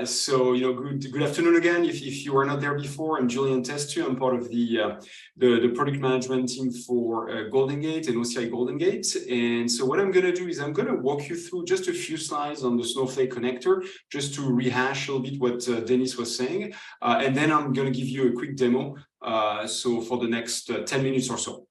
So good afternoon again. If you were not there before, I'm Julien Testu. I'm part of the product management team for GoldenGate and OCI GoldenGate. And so what I'm going to do is I'm going to walk you through just a few slides on the Snowflake connector, just to rehash a little bit what Dennis was saying. And then I'm going to give you a quick demo. So for the next 10 minutes or so.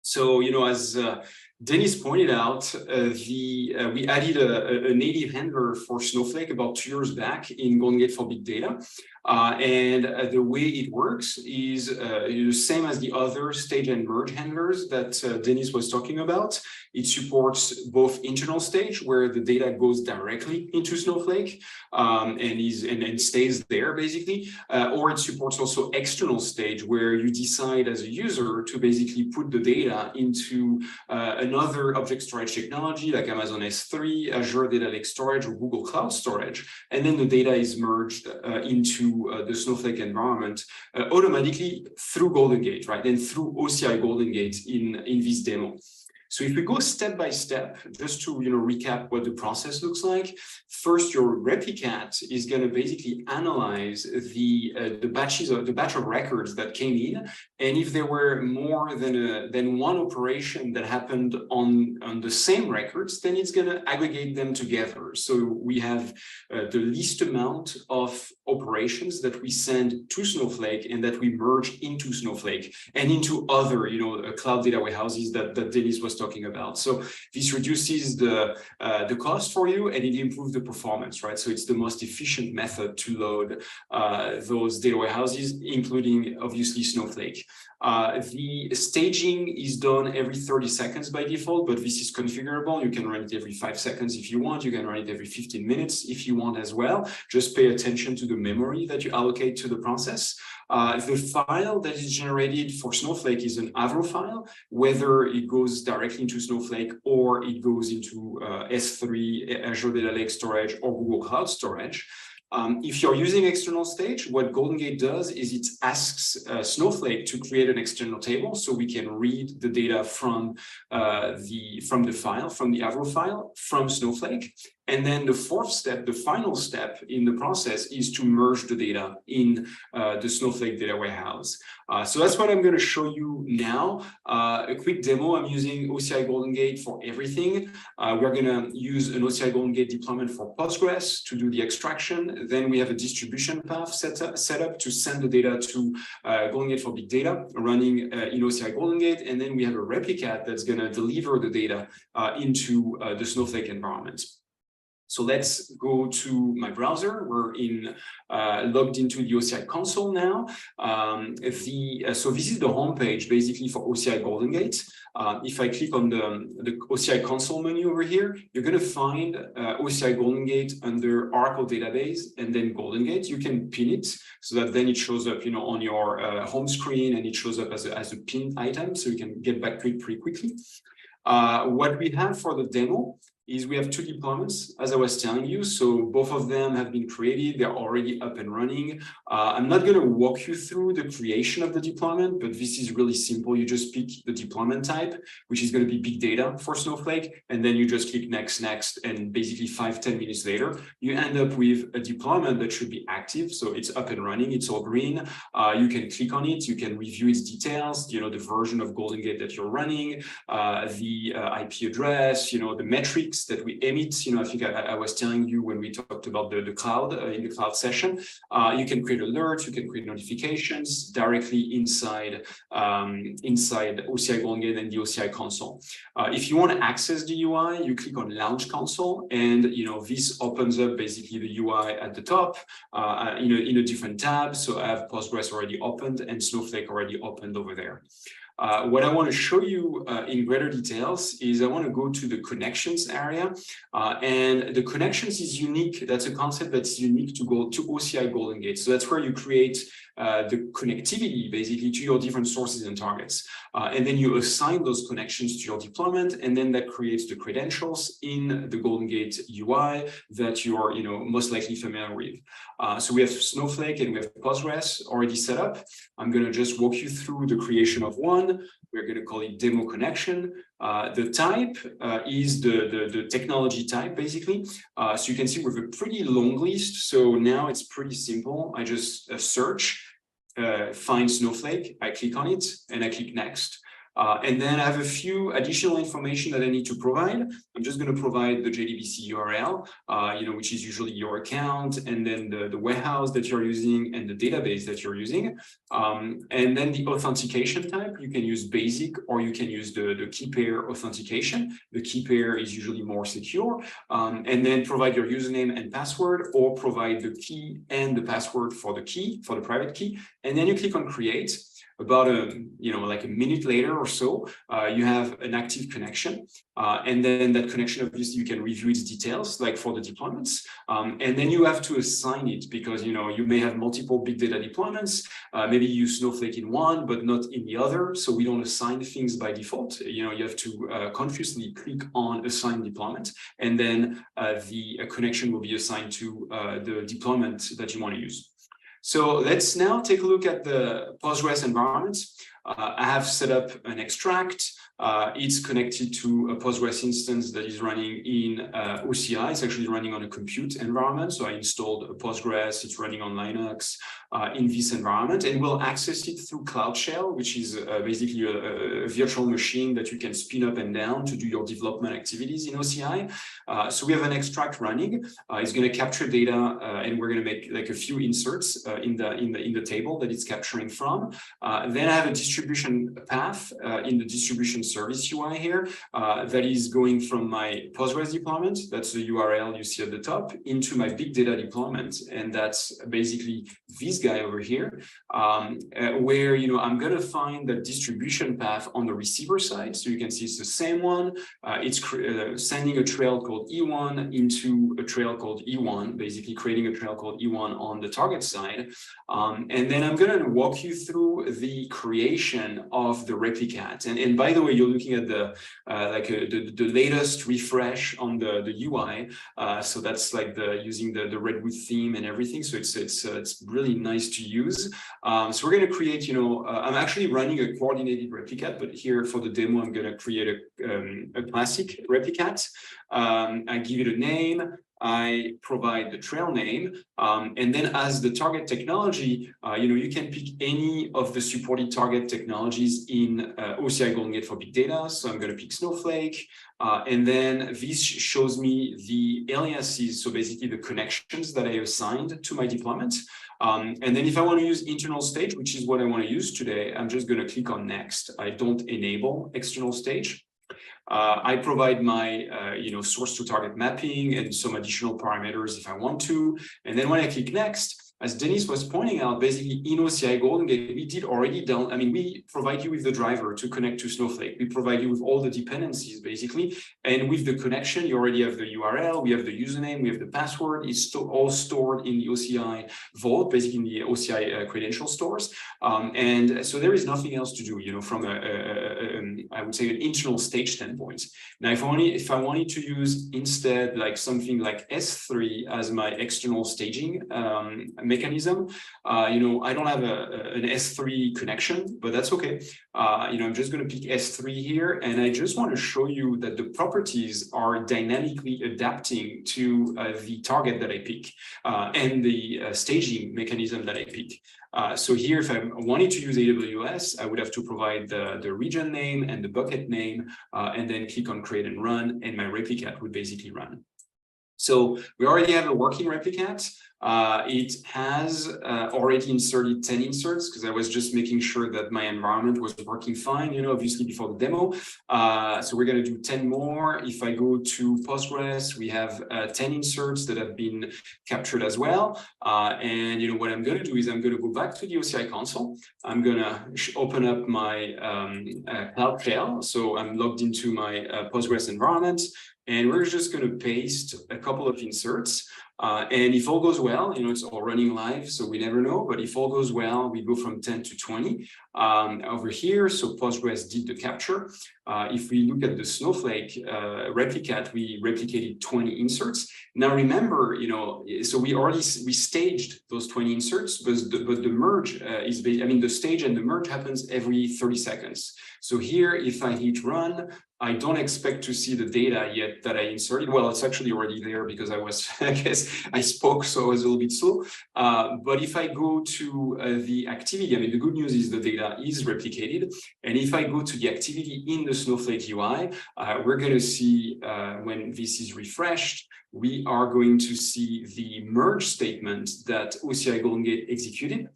So, as Dennis pointed out, we added a native handler for Snowflake about 2 years back in GoldenGate for Big Data. And the way it works is the same as the other stage and merge handlers that Dennis was talking about. It supports both internal stage, where the data goes directly into Snowflake and stays there, basically, or it supports also external stage, where you decide as a user to basically put the data into another object storage technology like Amazon S3, Azure Data Lake Storage, or Google Cloud Storage, and then the data is merged into the Snowflake environment automatically through GoldenGate, right? And through OCI GoldenGate in this demo. So if we go step by step, just to recap what the process looks like. First, your Replicat is going to basically analyze the batch of records that came in, and if there were more than one operation that happened on the same records, then it's going to aggregate them together. So we have the least amount of operations that we send to Snowflake and that we merge into Snowflake and into other cloud data warehouses that Dennis was talking about. So this reduces the cost for you, and it improves the performance, right? So it's the most efficient method to load those data warehouses, including obviously Snowflake. The staging is done every 30 seconds by default, but this is configurable. You can run it every 5 seconds if you want. You can run it every 15 minutes if you want as well. Just pay attention to the memory that you allocate to the process. The file that is generated for Snowflake is an Avro file, whether it goes directly into Snowflake or it goes into S3, Azure Data Lake Storage, or Google Cloud Storage. If you're using external stage, what GoldenGate does is it asks Snowflake to create an external table, so we can read the data from the file, from the Avro file, from Snowflake. And then the fourth step, the final step in the process, is to merge the data in the Snowflake data warehouse. So that's what I'm going to show you now. A quick demo. I'm using OCI GoldenGate for everything. We're going to use an OCI GoldenGate deployment for Postgres to do the extraction. Then we have a distribution path set up to send the data to GoldenGate for Big Data, running in OCI GoldenGate. And then we have a Replicat that's going to deliver the data into the Snowflake environment. So let's go to my browser. We're logged into the OCI console now. So this is the homepage basically for OCI GoldenGate. If I click on the OCI console menu over here, you're going to find OCI GoldenGate under Oracle database and then GoldenGate. You can pin it so that then it shows up, on your home screen, and it shows up as a pinned item, so you can get back to it pretty quickly. What we have for the demo is we have 2 deployments, as I was telling you. So both of them have been created. They're already up and running. I'm not going to walk you through the creation of the deployment, but this is really simple. You just pick the deployment type, which is going to be big data for Snowflake. And then you just click next, and basically 5-10 minutes later, you end up with a deployment that should be active. So it's up and running. It's all green. You can click on it. You can review its details, the version of GoldenGate that you're running, the IP address, the metrics that we emit. I think I was telling you when we talked about the cloud in the cloud session. You can create alerts, you can create notifications directly inside OCI GoldenGate and the OCI console. If you want to access the UI, you click on Launch Console, and this opens up basically the UI at the top in a different tab. So I have Postgres already opened and Snowflake already opened over there. What I want to show you in greater details is I want to go to the connections area, and the connections is unique. That's a concept that's unique to OCI GoldenGate. So that's where you create the connectivity basically to your different sources and targets. And then you assign those connections to your deployment, and then that creates the credentials in the GoldenGate UI that you are most likely familiar with. So we have Snowflake and we have Postgres already set up. I'm going to just walk you through the creation of one. one. We're going to call it demo connection. The type is the technology type, basically. So you can see we have a pretty long list. So now it's pretty simple. I just search, find Snowflake, I click on it, and I click next. And then I have a few additional information that I need to provide. I'm just going to provide the JDBC URL, which is usually your account, and then the warehouse that you're using and the database that you're using. And then the authentication type, you can use basic or you can use the key pair authentication. The key pair is usually more secure. And then provide your username and password, or provide the key and the password for the key, for the private key. And then you click on create. About like a minute later or so, you have an active connection. And then that connection, obviously, you can review its details, like for the deployments. And then you have to assign it because, you may have multiple big data deployments. Maybe you use Snowflake in one, but not in the other. So we don't assign things by default. You have to consciously click on assign deployment. And then the connection will be assigned to the deployment that you want to use. So let's now take a look at the Postgres environment. I have set up an extract. It's connected to a Postgres instance that is running in OCI. It's actually running on a compute environment. So I installed a Postgres. It's running on Linux in this environment, and we'll access it through Cloud Shell, which is basically a virtual machine that you can spin up and down to do your development activities in OCI. So we have an extract running. It's going to capture data, and we're going to make like a few inserts in the table that it's capturing from. Then I have a distribution path in the distribution service UI here that is going from my Postgres deployment, that's the URL you see at the top, into my big data deployment. And that's basically this guy over here, where I'm going to find the distribution path on the receiver side. So you can see it's the same one. It's sending a trail called E1 into a trail called E1, basically creating a trail called E1 on the target side. And then I'm going to walk you through the creation of the Replicat. And by the way, you're looking at the latest refresh on the UI. So that's like using the Redwood theme and everything. So it's really nice to use. So we're going to create, I'm actually running a coordinated Replicat, but here for the demo, I'm going to create a classic Replicat. I give it a name. I provide the trail name, and then as the target technology, you can pick any of the supported target technologies in OCI GoldenGate for big data. So I'm going to pick Snowflake, and then this shows me the aliases, so basically the connections that I assigned to my deployment. And then if I want to use internal stage, which is what I want to use today, I'm just going to click on next. I don't enable external stage. I provide my source to target mapping and some additional parameters if I want to. And then when I click next, as Dennis was pointing out, basically in OCI GoldenGate, we did already we provide you with the driver to connect to Snowflake. We provide you with all the dependencies, basically. And with the connection, you already have the URL, we have the username, we have the password. It's all stored in the OCI vault, basically in the OCI credential stores. And so there is nothing else to do, from I would say an internal stage standpoint. Now, if I wanted to use instead like something like S3 as my external staging mechanism, I don't have an S3 connection, but that's okay. I'm just going to pick S3 here, and I just want to show you that the properties are dynamically adapting to the target that I pick and the staging mechanism that I pick. So here, if I wanted to use AWS, I would have to provide the region name and the bucket name, and then click on create and run, and my Replicat would basically run. So we already have a working Replicat. It has already inserted 10 inserts because I was just making sure that my environment was working fine, obviously before the demo. So we're going to do 10 more. If I go to Postgres, we have 10 inserts that have been captured as well. And what I'm going to do is I'm going to go back to the OCI console. I'm going to open up my Cloud Shell. So I'm logged into my Postgres environment. and we're just going to paste a couple of inserts. And if all goes well, it's all running live, so we never know. But if all goes well, we go from 10 to 20 over here. So Postgres did the capture. If we look at the Snowflake Replicat, we replicated 20 inserts. Now remember, so we staged those 20 inserts, but the merge the stage and the merge happens every 30 seconds. So here, if I hit run, I don't expect to see the data yet that I inserted. Well, it's actually already there because I guess I spoke, so I was a little bit slow. But if I go to the activity, the good news is the data is replicated. And if I go to the activity in the Snowflake UI, we're going to see when this is refreshed, we are going to see the merge statement that OCI GoldenGate executed.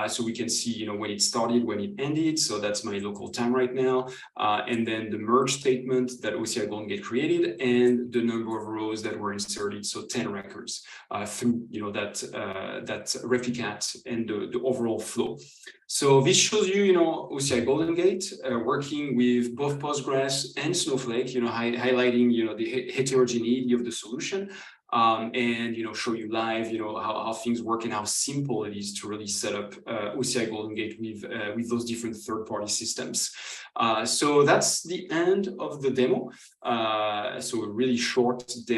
So we can see, when it started, when it ended. So that's my local time right now. And then the merge statement that OCI GoldenGate created and the number of rows that were inserted. So 10 records through, that Replicat and the overall flow. So this shows you, OCI GoldenGate working with both Postgres and Snowflake, highlighting, the heterogeneity of the solution. And show you live how things work and how simple it is to really set up OCI GoldenGate with those different third-party systems. So that's the end of the demo. So a really short demo.